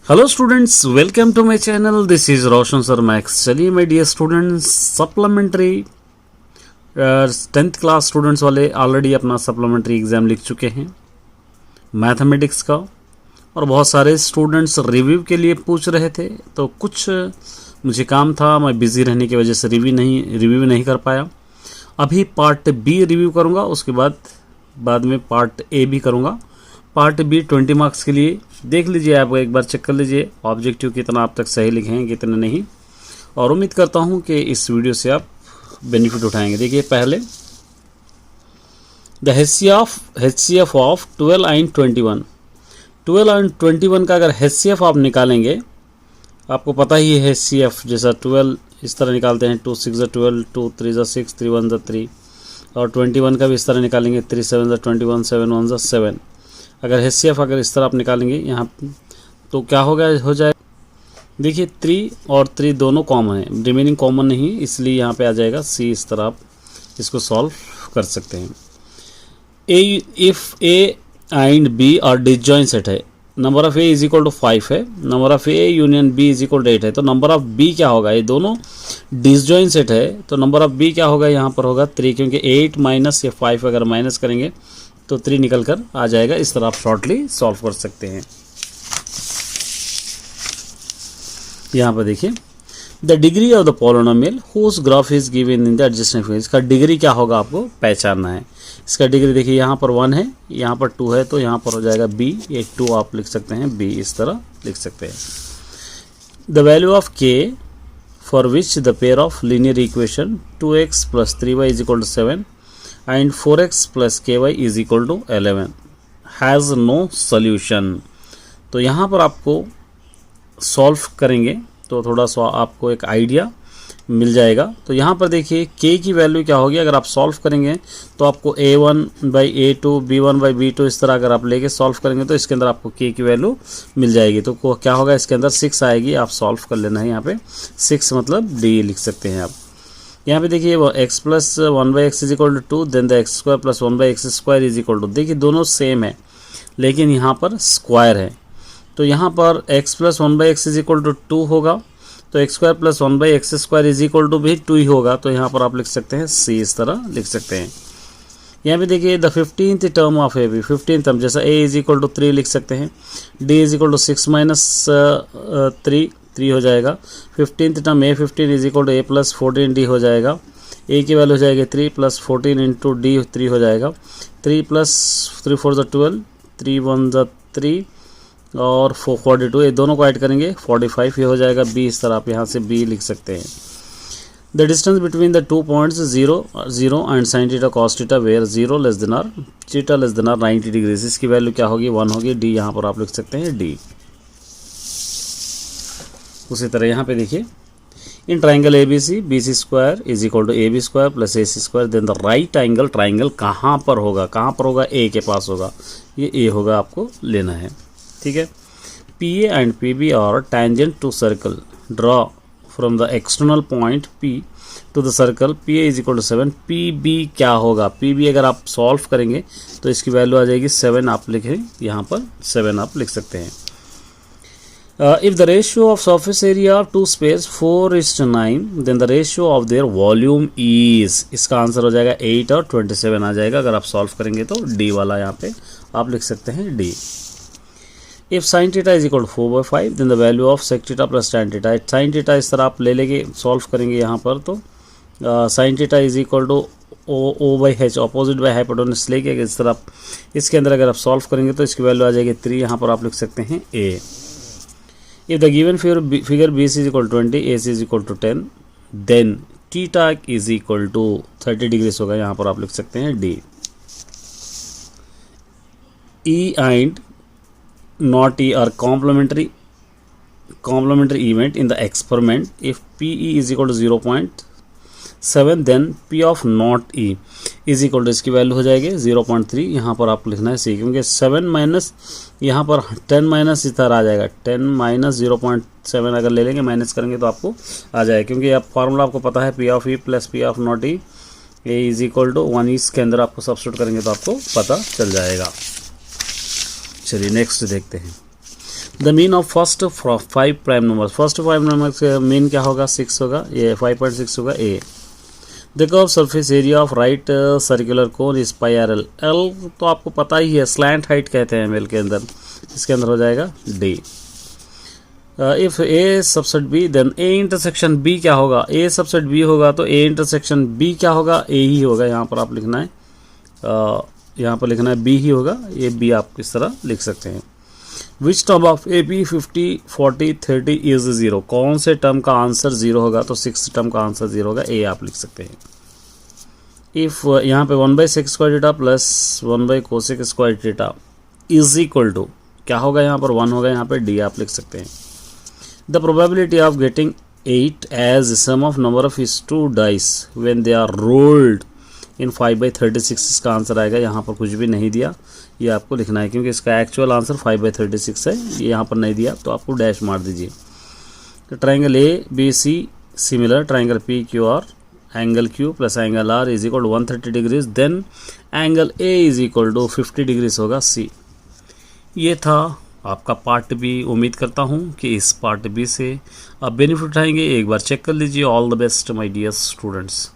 Hello students, welcome to my channel. This is Roshan sir maths. चलिए माय dear students, supplementary 10th class students वाले already अपना supplementary exam लिख चुके हैं मैथमेटिक्स का, और बहुत सारे स्टूडेंट्स रिव्यू के लिए पूछ रहे थे। तो कुछ मुझे काम था, मैं बिज़ी रहने की वजह से रिव्यू नहीं कर पाया। अभी पार्ट बी रिव्यू करूँगा, उसके बाद में पार्ट ए भी करूँगा। पार्ट बी 20 मार्क्स के लिए देख लीजिए, आप एक बार चेक कर लीजिए ऑब्जेक्टिव कितना आप तक सही लिखे हैं, कितने नहीं। और उम्मीद करता हूं कि इस वीडियो से आप बेनिफिट उठाएंगे। देखिए, पहले the HCF of 12 and 21। 12 and 21 का अगर HCF आप निकालेंगे, आपको पता ही है HCF जैसा 12 इस तरह निकालते हैं, 2 6 12, 2 3 6, 3 1 3। और 21 का भी इस तरह निकालेंगे, 3 7 21, 7 1 7। अगर HCF अगर इस तरह आप निकालेंगे यहाँ, तो क्या हो जाए। देखिए 3 और 3 दोनों कॉमन है, रिमेनिंग कॉमन नहीं, इसलिए यहाँ पे आ जाएगा C। इस तरह आप इसको सॉल्व कर सकते हैं। If A and B are disjoint set है, number of A is equal to 5 है, number of A union B is equal to 8 है, तो नंबर ऑफ B क्या होगा। ये दोनों डिसजॉइंट सेट है, तो नंबर ऑफ B क्या होगा, यहाँ पर होगा 3, क्योंकि 8 माइनस या 5 अगर माइनस करेंगे तो 3 निकल कर आ जाएगा। इस तरह आप शॉर्टली सॉल्व कर सकते हैं। यहाँ पर देखिए, the degree of the polynomial whose graph is given in the adjacent figure. इसका डिग्री क्या होगा आपको पहचानना है। इसका डिग्री देखिए, यहाँ पर 1 है, यहाँ पर 2 है, तो यहाँ पर हो जाएगा B। ये 2 आप लिख सकते हैं, B इस तरह लिख सकते हैं। The value of K for which the pair of linear equation 2x + 3y is equal to 7 and 4x + ky is equal to 11 has no solution। तो यहाँ पर आपको सॉल्व करेंगे तो थोड़ा सा आपको एक आइडिया मिल जाएगा। तो यहाँ पर देखिए k की वैल्यू क्या होगी, अगर आप सॉल्व करेंगे तो आपको a1/a2 b1/b2 इस तरह अगर आप लेके सॉल्व करेंगे तो इसके अंदर आपको k की वैल्यू मिल जाएगी। तो क्या होगा, इसके अंदर 6 आएगी। आप सॉल्व कर लेना है, यहाँ पे 6 मतलब d लिख सकते हैं आप। यहाँ पे देखिए x + 1/x is equal to 2, then the x² + 1/x² is equal to, देखिए दोनों सेम है लेकिन यहाँ पर स्क्वायर है, तो यहाँ पर x + 1/x is equal to 2 होगा, तो x² + 1/x² is equal to भी 2 ही होगा। तो यहाँ पर आप लिख सकते हैं C, इस तरह लिख सकते हैं। यहाँ पे देखिए the 15th term of AB, 15th term जैसा A इज इक्वल टू 3 लिख सकते हैं, D इज इक्वल टू 6 - 3 हो जाएगा। 15th term A15 is equal to A + 14D हो जाएगा। A की वैल्यू हो जाएगी 3 + 14 × D 3 हो जाएगा। 3 + 3 4 12, 3 1 3 और 4 42, ये दोनों को ऐड करेंगे 45, ये हो जाएगा B। इस तरह आप यहाँ से B लिख सकते हैं। The distance between the 2 points 0 and sin θ cos θ where 0 less than r θ less than r 90 degrees, इसकी वैल्यू क्या होगी, 1 होगी। D यहाँ पर आप लिख सकते हैं D। उसी तरह यहाँ पे देखिए, in triangle ABC BC² is equal to AB² + AC², then the right angle triangle कहाँ पर होगा, A के पास होगा, ये A होगा, आपको लेना है। ठीक है। PA and PB are tangent to circle, draw from the external point P to the circle, PA is equal to 7। PB क्या होगा, PB अगर आप सॉल्व करेंगे तो इसकी वैल्यू आ जाएगी 7, आप लिखें यहाँ पर 7 आप लिख सकते हैं। If the ratio of surface area of two space 4:9, then the ratio of their volume is, इसका आंसर हो जाएगा 8 और 27 आ जाएगा। अगर आप सॉल्व करेंगे तो D वाला यहाँ पे आप लिख सकते हैं D। If sin θ is equal to 4/5, then the value of sec θ + tan θ, sin θ इस तरह आप ले लेंगे, सॉल्व करेंगे यहाँ पर तो sin θ is equal to O/H, opposite by hypotenuse लेके इस तरह इसके अंदर अगर आप सॉल्व करेंगे तो इसकी वैल्यू आ जाएगी 3, यहाँ पर आप लिख सकते हैं A। If the given figure BC is equal to 20, AC is equal to 10, then θ is equal to 30 degrees होगा, यहाँ पर आप लिख सकते हैं D। E and not E are complementary event in the experiment. If PE is equal to 0.7, then P of not E is equal to, इसकी value हो जाएगी 0.3, यहाँ पर आपको लिखना है C, क्योंकि 7 माइनस यहाँ पर 10 माइनस इस तरह आ जाएगा, 10 - 0.7 अगर ले लेंगे माइनस करेंगे तो आपको आ जाएगा, क्योंकि आप फार्मूला आपको पता है P of E + P of not E is equal to 1, इसके अंदर आपको सब्स्टिट्यूट करेंगे तो आपको पता चल जाएगा। चलिए नेक्स्ट देखते हैं। The mean of first 5 prime number, first 5 number का मीन क्या होगा 6 होगा, ये 5.6 होगा A. The curved surface area of right circular cone is pi r l, l तो आपको पता ही है स्लैंट हाइट कहते हैं एल के अंदर, इसके अंदर हो जाएगा D. If A subset B then A intersection B क्या होगा, ए सबसेट बी होगा तो ए इंटरसेक्शन बी क्या होगा, ए ही होगा, यहाँ पर आप लिखना है यहाँ पर लिखना है बी ही होगा, ये बी आप इस तरह लिख सकते हैं। Which term of A B 50 40 30 is 0, कौन से टर्म का आंसर 0 होगा, तो 6 टर्म का आंसर 0 होगा, ए आप लिख सकते हैं। इफ यहाँ पे 1/sec square theta plus 1/cosec square theta is equal to क्या होगा, यहाँ पर 1 होगा, यहाँ पे डी आप लिख सकते हैं। The probability of getting 8 as sum of number of two dice when they are rolled in 5/36, इसका आंसर आएगा, यहाँ पर कुछ भी नहीं दिया, ये आपको लिखना है क्योंकि इसका एक्चुअल आंसर 5/36 है, ये यहाँ पर नहीं दिया तो आपको डैश मार दीजिए। तो triangle A B C similar triangle P Q R, angle Q plus angle R is equal to 130 degrees, then angle A is equal to 50 degrees होगा सी। ये था आपका पार्ट बी। उम्मीद करता हूँ कि इस पार्ट बी से आप बेनिफिट उठाएंगे, एक बार चेक कर लीजिए। All the best my dear students.